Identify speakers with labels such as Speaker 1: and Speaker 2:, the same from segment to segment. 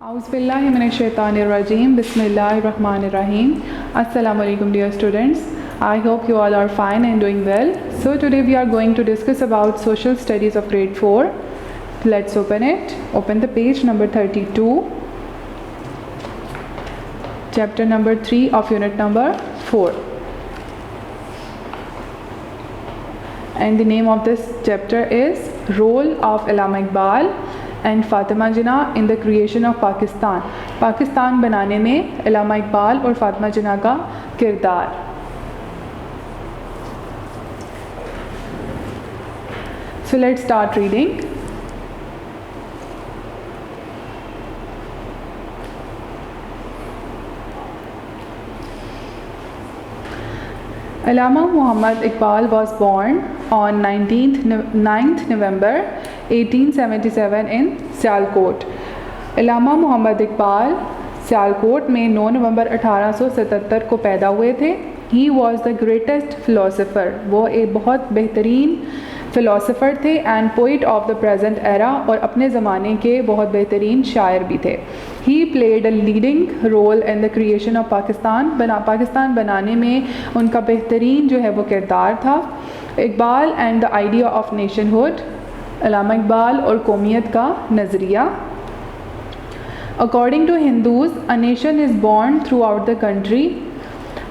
Speaker 1: Auzubillahiminash-shaytanir-rajeem. Bismillahir-rahmanir-rahim. Assalamualaikum dear students. I hope you all are fine and doing well. So today we are going to discuss about social studies of grade 4. Let's open it. Open the page number 32. Chapter number 3 of unit number 4. And the name of this chapter is Role of Allama Iqbal and Fatima Jinnah in the creation of Pakistan. Pakistan बनाने में अल्लामा इकबाल और फ़ातिमा जिन्ना का किरदार. So let's start reading. Allama Muhammad Iqbal was born on 9th November 1877 in Sialkot. Allama Mohammad Iqbal Sialkot में 9 नवंबर 1877 को पैदा हुए थे. He was the greatest philosopher. वो एक बहुत बेहतरीन फ़िलोसफ़र थे and poet of the present era, और अपने ज़माने के बहुत बेहतरीन शायर भी थे. He played a leading role in the creation of Pakistan बनाने में उनका बेहतरीन जो है वो किरदार था. Iqbal and the idea of nationhood. Allama Iqbal और कौमियत का नज़रिया. According to Hindus a nation is born throughout the country.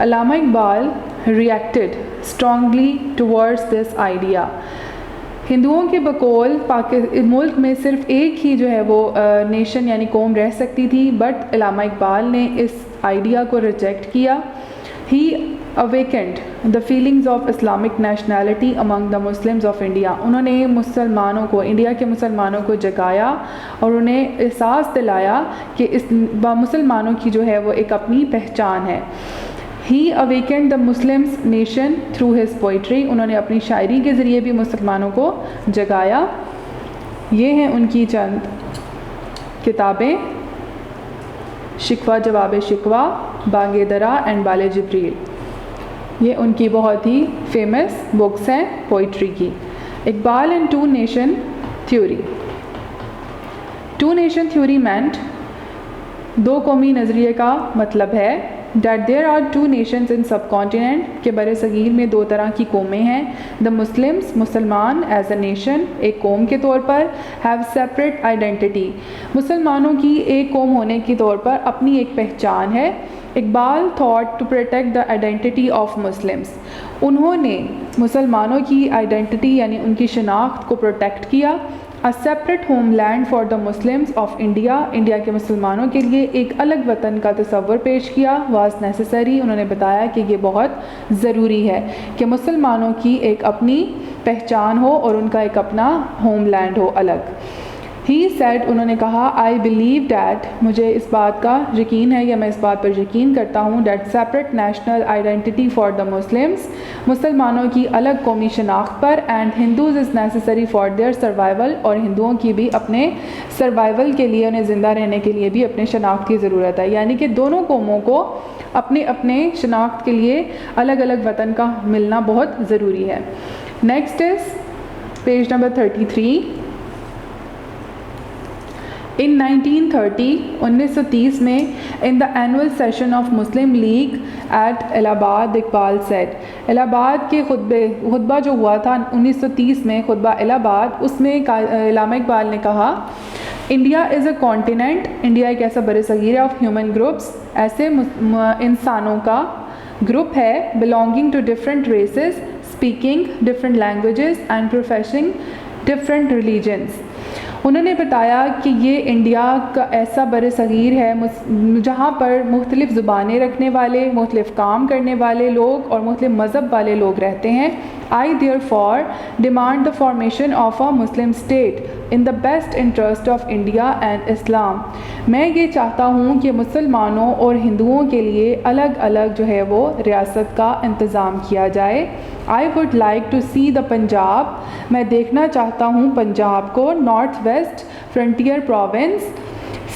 Speaker 1: Allama Iqbal reacted strongly towards this idea. हिंदुओं के बकौल मुल्क में सिर्फ एक ही जो है वो नेशन यानी कौम रह सकती थी, बट अल्लामा इकबाल ने इस आइडिया को रिजेक्ट किया. He awakened the feelings of Islamic nationality among the Muslims of India. उन्होंने मुसलमानों को, इंडिया के मुसलमानों को जगाया और उन्हें एहसास दिलाया कि इस मुसलमानों की जो है वो एक अपनी पहचान है. He awakened the Muslims nation through his poetry. उन्होंने अपनी शायरी के ज़रिए भी मुसलमानों को जगाया. ये हैं उनकी चंद किताबें. शिकवा जवाब शिकवा, बागे दरा एंड बाले जिब्रील. ये उनकी बहुत ही फेमस बुक्स हैं पोइट्री की. Iqbal and two nation theory. Two nation theory meant, दो कौमी नज़रिए का मतलब है that there are two nations in subcontinent, के बरे सगीर में दो तरह की कौमें हैं. द मुस्लिम्स, मुसलमान एज अ नेशन, एक कौम के तौर पर, हैव सेपरेट आइडेंटिटी, मुसलमानों की एक कौम होने के तौर पर अपनी एक पहचान है. Iqbal thought to protect the identity of Muslims. उन्होंने मुसलमानों की आइडेंटिटी यानी उनकी शनाख्त को प्रोटेक्ट किया. अ separate homeland for the Muslims of India, India के मुसलमानों के लिए एक अलग वतन का तस्वर पेश किया. वाज नेसेसरी, उन्होंने बताया कि ये बहुत ज़रूरी है कि मुसलमानों की एक अपनी पहचान हो और उनका एक अपना होमलैंड हो अलग. ही सेड, उन्होंने कहा, आई बिलीव डैट, मुझे इस बात का यकीन है या मैं इस बात पर यकीन करता हूँ, that separate national identity for the Muslims, मुसलमानों की अलग कौमी शनाख्त पर, and Hindus is necessary for their survival, और हिंदुओं की भी अपने सर्वाइवल के लिए, उन्हें ज़िंदा रहने के लिए भी अपने शनाख्त की ज़रूरत है. यानी कि दोनों कौमों को अपने अपने शनाख्त के लिए अलग अलग वतन का मिलना बहुत ज़रूरी है. Next is page number 33. In 1930 में in the annual session of Muslim League at Allahabad, Iqbal said, Allahabad के खुतबा जो हुआ था 1930 में, खुतबा इलाहाबाद, उसमें अल्लामा इकबाल ने कहा, India is a continent, India एक ऐसा बरसगीर ऑफ ह्यूमन ग्रुप्स, ऐसे इंसानों का ग्रुप है, belonging to different races, speaking different languages and professing different religions. उन्होंने बताया कि ये इंडिया का ऐसा बरसगीर है जहाँ पर मुख्तलिफ़ ज़ुबानें रखने वाले, मुख्तलिफ़ काम करने वाले लोग और मुख्तलिफ़ मज़हब वाले लोग रहते हैं. I therefore demand the formation of a Muslim state in the best interest of India and Islam. मैं ये चाहता हूँ कि मुसलमानों और हिंदुओं के लिए अलग अलग जो है वो रियासत का इंतज़ाम किया जाए. I would like to see the Punjab, मैं देखना चाहता हूँ पंजाब को, north west frontier province,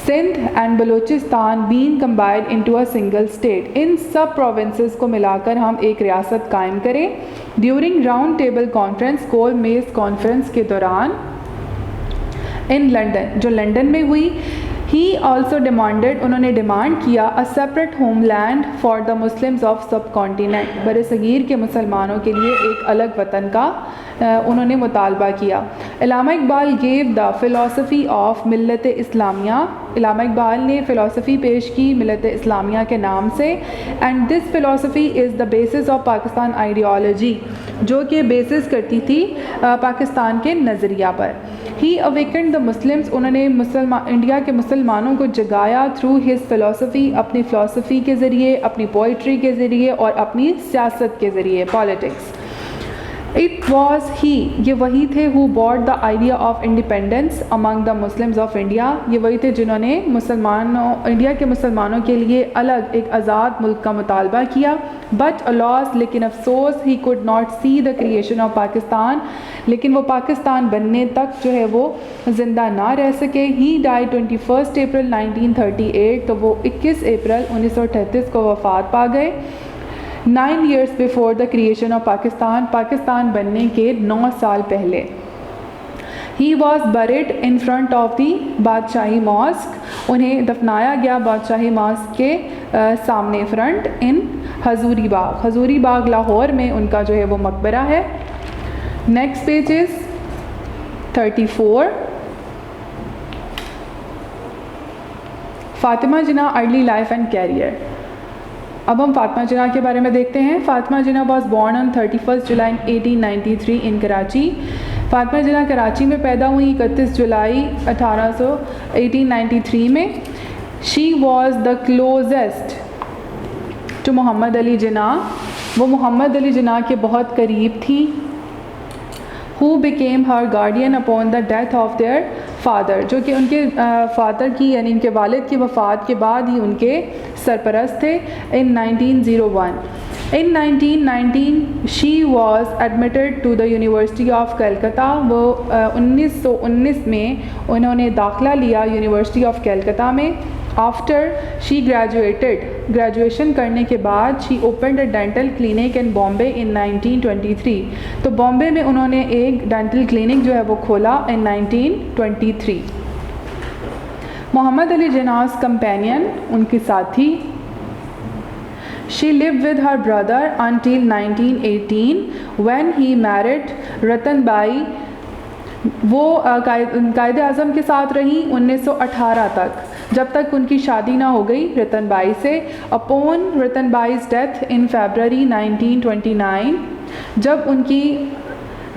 Speaker 1: Sindh and Balochistan being combined into a single state. इन सब प्रोविंसेस को मिलाकर हम एक रियासत कायम करें. ड्यूरिंग राउंड टेबल कॉन्फ्रेंस, गोल मेज़ कॉन्फ्रेंस के दौरान इन लंदन, जो लंदन में हुई, ही ऑल्सो डिमांडेड, उन्होंने डिमांड किया अ separate homeland for the Muslims of सब कॉन्टिनेंट, बर सग़ीर के मुसलमानों के लिए एक अलग वतन का उन्होंने मुतालबा किया। Allama Iqbal gave the philosophy of Millat Islamia, इलामा इकबाल ने फ़िलासफ़ी पेश की मिल्लत इस्लामिया के नाम से। And this philosophy is the basis of Pakistan ideology, जो कि बेसिस करती थी पाकिस्तान के नज़रिया पर। ही अवेकेंड द मुस्लिम्स, उन्होंने इंडिया के मुसलमानों को जगाया थ्रू हिज फ़िलासफ़ी, अपनी फ़िलासफ़ी के ज़रिए, अपनी पोइट्री के ज़रिए और अपनी सियासत के ज़रिए, पॉलिटिक्स। इट वॉज ही, ये वही थे who bought the idea of independence among the Muslims of India, ये वही थे जिन्होंने इंडिया के मुसलमानों के लिए अलग एक आज़ाद मुल्क का मुतालबा किया। बट अलॉस, लेकिन अफसोस, he could not see the creation of Pakistan, लेकिन वो पाकिस्तान बनने तक जो है वो ज़िंदा ना रह सके। ही डाइड 21 अप्रैल 1938, तो वो 21 अप्रैल 1938 को वफ़ात पा गए। 9 years before the creation of Pakistan, Pakistan बनने के 9 साल पहले। He was buried in front of the Badshahi mosque, उन्हें दफनाया गया बादशाही मॉस्क के सामने, फ्रंट इन हजूरी बाग, हजूरी बाग लाहौर में उनका जो है वो मकबरा है। Next page is 34। Fatima Jinnah early life and career. अब हम फ़ातिमा जिन्ना के बारे में देखते हैं। Fatima Jinnah was born on 31 July 1893 in Karachi. Fatima Jinnah Karachi में पैदा हुई 31 जुलाई 1893 में। She was the closest to Mohammad Ali Jinnah, वो मोहम्मद अली जिन्ना के बहुत करीब थी। Who became her guardian upon the death of their father, जो कि उनके फादर की यानी इनके वालिद की वफ़ात के बाद ही उनके सरपरस्त थे। In 1901, in 1919 she was admitted to the university of Calcutta, वो 1919 में उन्होंने दाखिला लिया यूनिवर्सिटी ऑफ कलकत्ता में। आफ्टर शी ग्रेजुएटेड, ग्रेजुएशन करने के बाद she opened a dental clinic in Bombay in 1923, तो बॉम्बे में उन्होंने एक डेंटल क्लिनिक जो है वो खोला इन 1923। मोहम्मद अली जिन्ना's कंपेनियन, उनके साथी। She live with her brother until 1918 when he married Ratan by, वो कायदे आज़म के साथ रही 1918 तक, जब तक उनकी शादी ना हो गई रतन बाई से। Upon Ratan Bai's death in February 1929, जब उनकी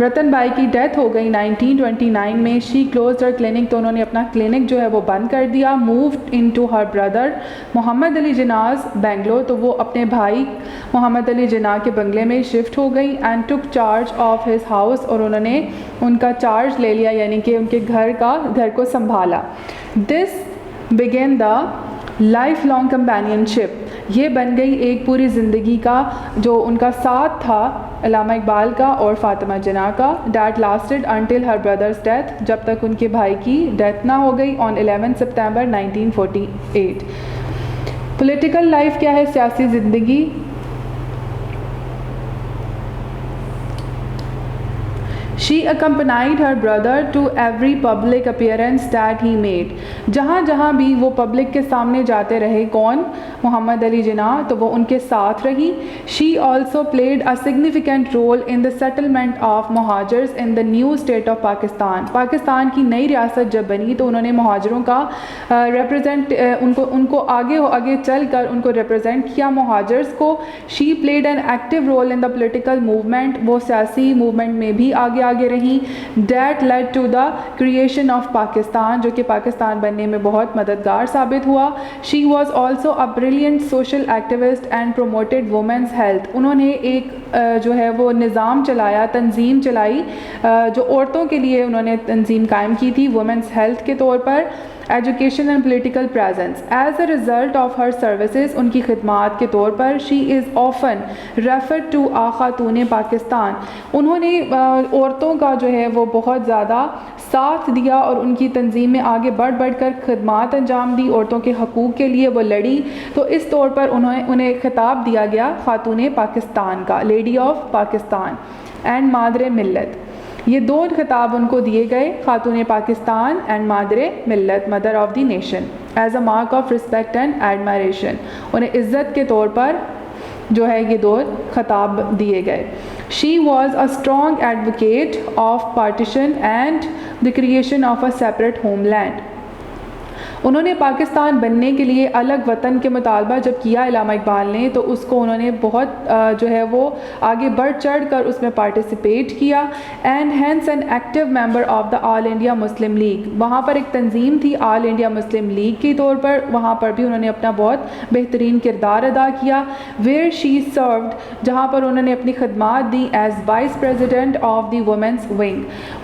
Speaker 1: रतन बाई की डेथ हो गई 1929 में, शी क्लोज हर क्लिनिक, तो उन्होंने अपना क्लिनिक जो है वो बंद कर दिया। Moved in to her brother Mohammad Ali Jinnah's bungalow, तो वो अपने भाई मोहम्मद अली जिन्ना के बंगले में शिफ्ट हो गई। And took charge of his house, और उन्होंने उनका चार्ज ले लिया, यानी कि उनके घर को संभाला। This began the life long companionship, ये बन गई एक पूरी ज़िंदगी का जो उनका साथ था अल्लामा इकबाल का और फ़ातिमा जिन्ना का। That lasted until her brothers death, जब तक उनके भाई की डेथ ना हो गई ऑन 11 सितंबर 1948। पॉलिटिकल लाइफ क्या है, सियासी ज़िंदगी। She accompanied her brother to every public appearance that he made, जहाँ जहाँ भी वो पब्लिक के सामने जाते रहे, कौन, मोहम्मद अली जिन्ना, तो वो उनके साथ रही। She also played a significant role in the settlement of मुहाजिर्स in the new state of Pakistan, पाकिस्तान की नई रियासत जब बनी तो उन्होंने मुहाजिरों का उनको आगे चल कर उनको रिप्रेजेंट किया, मुहाजिर्स को। She played an active role in the political movement, वो सियासी मूवमेंट में भी आगे रही। That led to the creation of Pakistan, जो कि पाकिस्तान बनने में बहुत मददगार साबित हुआ। She was also a brilliant social activist and promoted women's health, उन्होंने एक जो है वो निज़ाम चलाया, तंजीम चलाई, जो औरतों के लिए उन्होंने तंजीम कायम की थी वुमेंस हेल्थ के तौर पर। Education and political presence, as a result of her services, उनकी खिदमात के तौर पर। She is often refer to a Khatoon Pakistan, उन्होंने औरतों का जो है वो बहुत ज़्यादा साथ दिया और उनकी तंजीम में आगे बढ़ कर खिदमात अंजाम दी, औरतों के हकूक़ के लिए वो लड़ी, तो इस तौर पर उन्हें खिताब दिया गया खातून पाकिस्तान का, लेडी ऑफ पाकिस्तान एंड मादर मिल्लत। ये 2 खिताब उनको दिए गए, खातून Pakistan and Madar-e Millat, mother of the nation, as a mark of respect and admiration. उन्हें इज़्ज़त के तौर पर जो है ये 2 खिताब दिए गए। She was a strong advocate of partition and the creation of a separate homeland. उन्होंने पाकिस्तान बनने के लिए अलग वतन के मुतालबा जब किया इल्लामा इकबाल ने, तो उसको उन्होंने बहुत जो है वो आगे बढ़ चढ़ कर उसमें पार्टिसिपेट किया। And hence an active member of the All India Muslim League, वहाँ पर एक तंजीम थी ऑल इंडिया मुस्लिम लीग के तौर पर, वहाँ पर भी उन्होंने अपना बहुत बेहतरीन किरदार अदा किया। वेयर शी सर्व्ड, जहाँ पर उन्होंने अपनी खदमात दी as vice president of the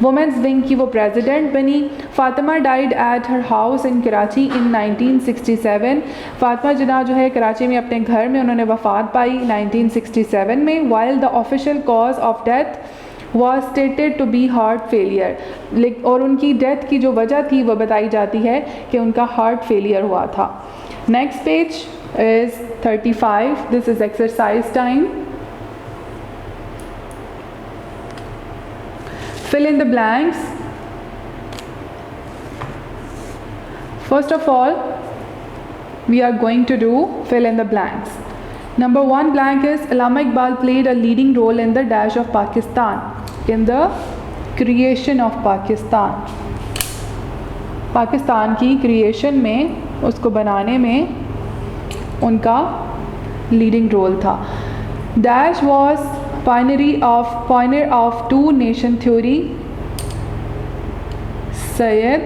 Speaker 1: women's wing की वो प्रेसिडेंट बनी। Fatima died at her house in Karachi in 1967। Fatima Jinnah जो है कराची में अपने घर में उन्होंने वफ़ात पाई 1967 में। While the official cause of death was stated to be heart failure, और उनकी डेथ की जो वजह थी वो बताई जाती है कि उनका हार्ट फेलियर हुआ था। Next page is 35। This is exercise time. Fill in the blanks. First of all, we are going to do fill in the blanks. Number 1 blank is Allama Iqbal played a leading role in the dash of Pakistan, in the creation of Pakistan. पाकिस्तान की creation में, उसको बनाने में उनका leading role था। Dash was pioneer of 2 nation theory, Syed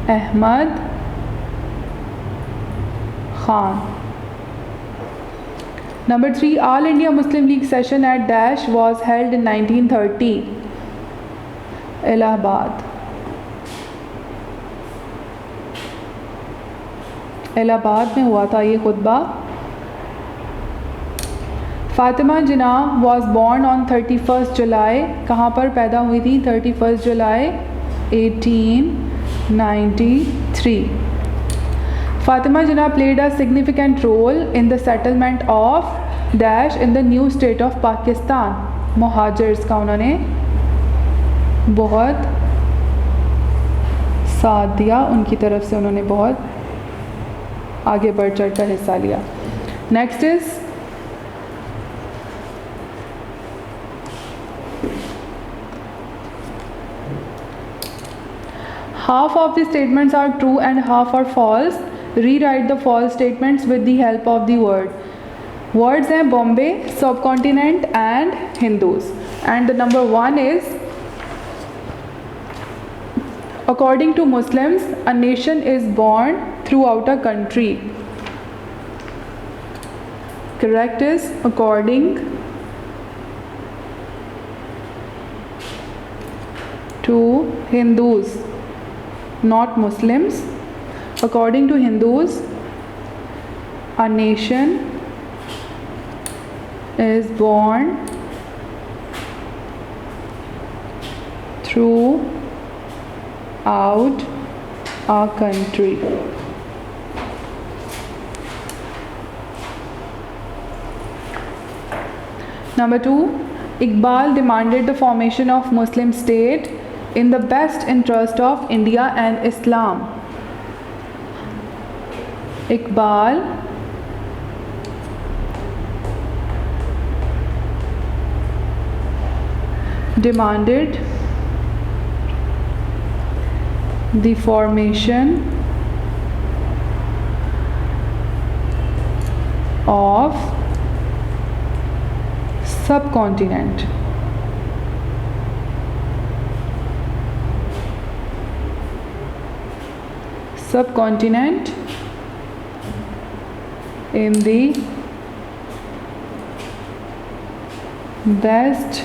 Speaker 1: Ahmad Khan. Number 3, All India Muslim League session at Dash was held in 1930, Allahabad. Allahabad में हुआ था ये खुतबा। फातिमा जिना was born on 31st July, कहाँ पर पैदा हुई थी? 31st July 1893. Fatima Jinnah played a significant role in the settlement of Dash in the new state of Pakistan. मुहाजिर्स का उन्होंने बहुत साथ दिया, उनकी तरफ से उन्होंने बहुत आगे बढ़ चढ़ कर हिस्सा लिया। Next is half of the statements are true and half are false. Rewrite the false statements with the help of the words हैं Bombay, subcontinent and Hindus. And the number 1 is, according to Muslims, a nation is born throughout a country. Correct is according to Hindus, not Muslims. According to Hindus, a nation is born throughout a country. Number 2, Iqbal demanded the formation of Muslim state in the best interest of India and Islam. Iqbal demanded the formation of subcontinent in the best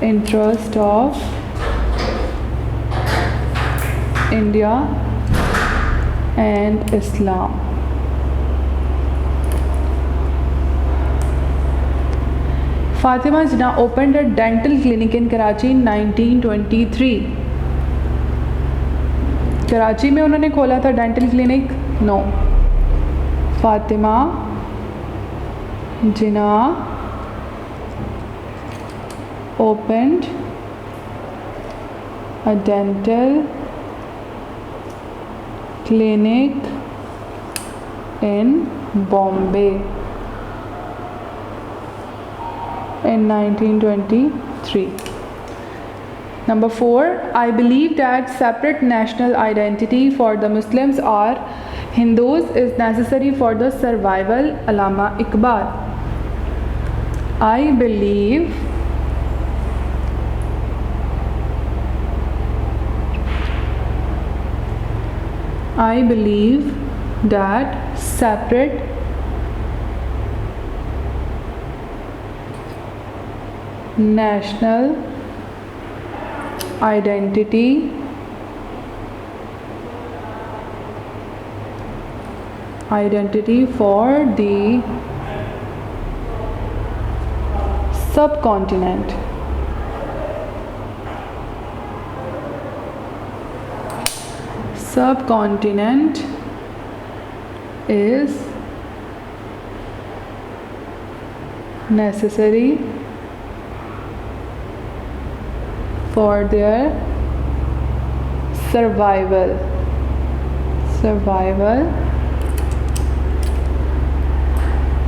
Speaker 1: interest of India and Islam. Fatima Jinnah opened a dental clinic in Karachi in 1923. Karachi में उन्होंने खोला था dental clinic? No. Fatima Jinnah opened a dental clinic in Bombay in 1923. Number 4, I believe that separate national identity for the Muslims or Hindus is necessary for the survival. Allama Iqbal. I believe that separate national identity for the subcontinent is necessary for their survival.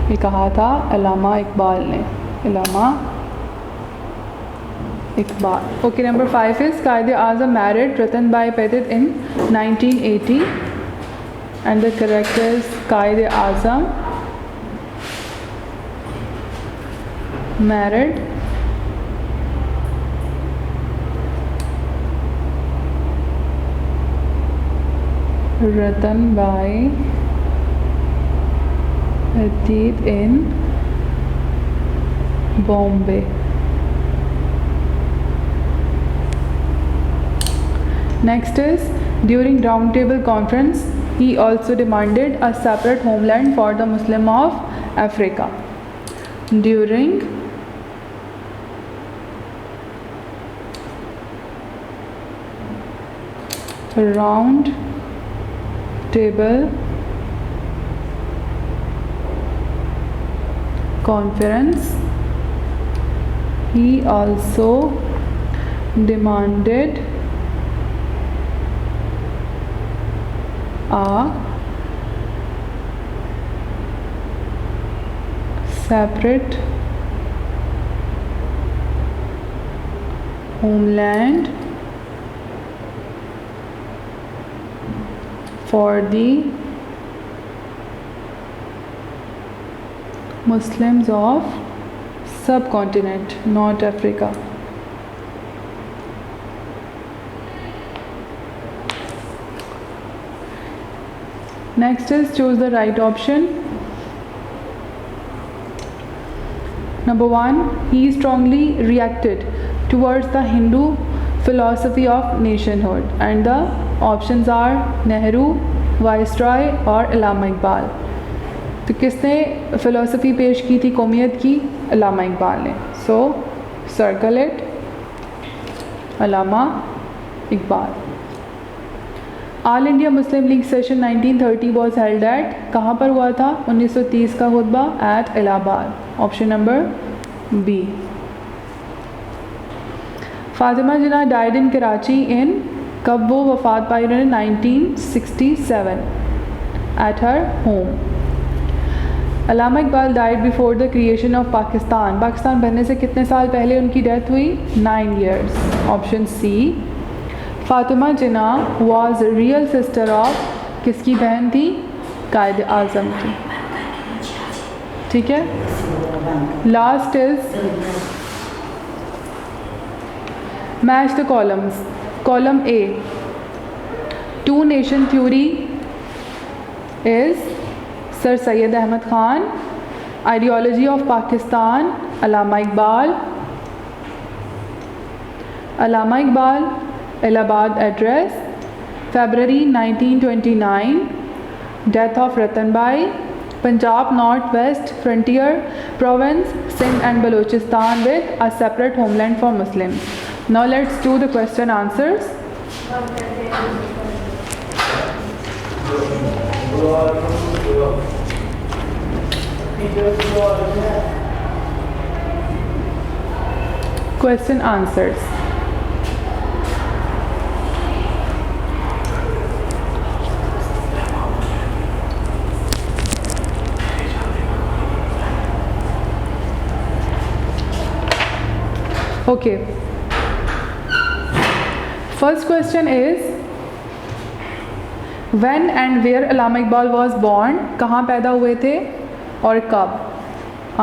Speaker 1: ये कहा था अल्लामा इकबाल ने. अल्लामा Iqbal. Okay, number 5 is Quaid-e-Azam married Ratanbai Petit in 1980, and the correct is Quaid-e-Azam married Ratanbai Petit in Bombay. Next is, during Round Table Conference, he also demanded a separate homeland for the Muslim of Africa. During Round Table Conference, he also demanded a separate homeland for the Muslims of subcontinent, not Africa. Next is, choose the right option. Number 1, he strongly reacted towards the Hindu philosophy of nationhood, and the options are Nehru, Viceroy और अल्लामा इकबाल. तो किसने philosophy पेश की थी कौमियत की? अल्लामा इकबाल ने. So circle it, Allama Iqbal. All India Muslim League session 1930 was held at, कहाँ पर हुआ था? 1930 का खुतबा at Allahabad. Option number B. Fatima Jinnah died in Karachi in, कब वो वफ़ात पाई उन्होंने? 1967 at her home. Allama Iqbal died before the creation of Pakistan, Pakistan बनने से कितने साल पहले उनकी डेथ हुई? 9 years. Option C. Fatima Jinnah was real sister of, किसकी बहन थी? कायद आज़म की. ठीक है. Last is match the columns. Column A, two nation theory is sir Syed Ahmad Khan. Ideology of Pakistan, Allama Iqbal. Allama Iqbal Allahabad address, February 1929. Death of Rattanbai, Punjab north west frontier province, Sindh and Balochistan with a separate homeland for Muslims. Now let's do the question answers. Question answers. Okay. First question is when and where Allama Iqbal was born. कहाँ पैदा हुए थे और कब?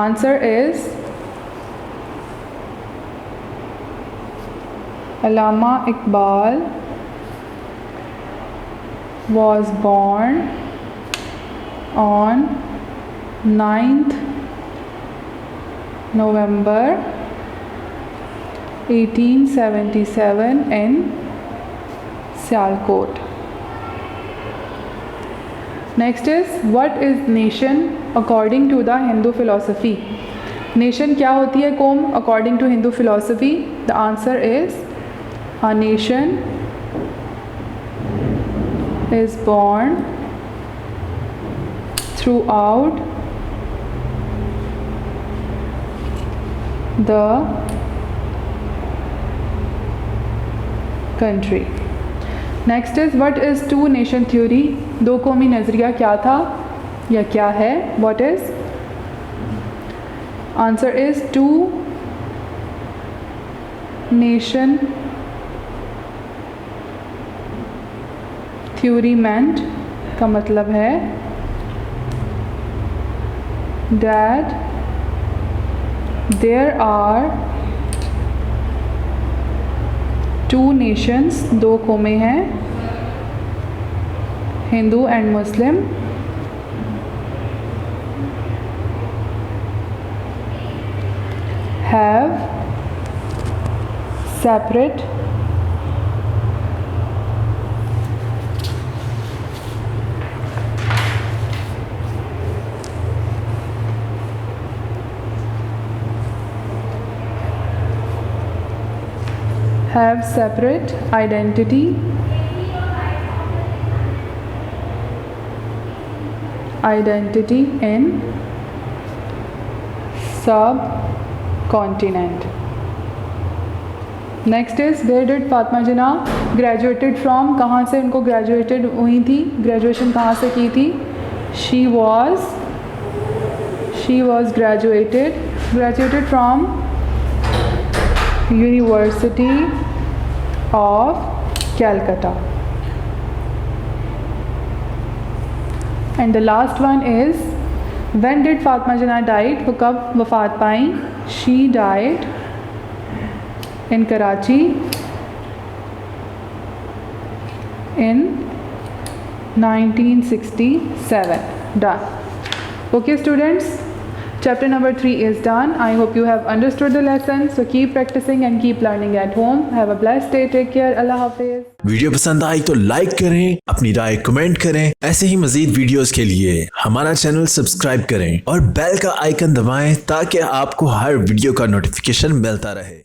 Speaker 1: Answer is Allama Iqbal was born on 9th November 1877 in Sialkot. Next is what is nation according to the Hindu philosophy? Nation क्या होती है कौम according to Hindu philosophy? The answer is a nation is born throughout the country. Next is what is two nation theory? दो कौमी नज़रिया क्या था या क्या है? What is? Answer is two nation theory meant का मतलब है that there are two nations, दो कौमें हैं, Hindu and Muslim, have separate identity in subcontinent. Next is where did Fatma Jinnah graduated from? कहाँ से उनको graduated हुई थी, graduation कहाँ से की थी? She was graduated from University of Calcutta. And the last one is when did Fatma Jinnah died? वो कब वफ़ात पाई? She died in Karachi in 1967. Done. Okay students, chapter number 3 is done. I hope you have understood the lesson. So keep practicing and keep learning at home. Have a blessed day. Take care. Allah Hafiz.
Speaker 2: Video पसंद आई तो like करें, अपनी राय comment करें। ऐसे ही मजीद videos के लिए हमारा channel subscribe करें और बेल का आइकन दबाएं ताकि आपको हर वीडियो का नोटिफिकेशन मिलता रहे।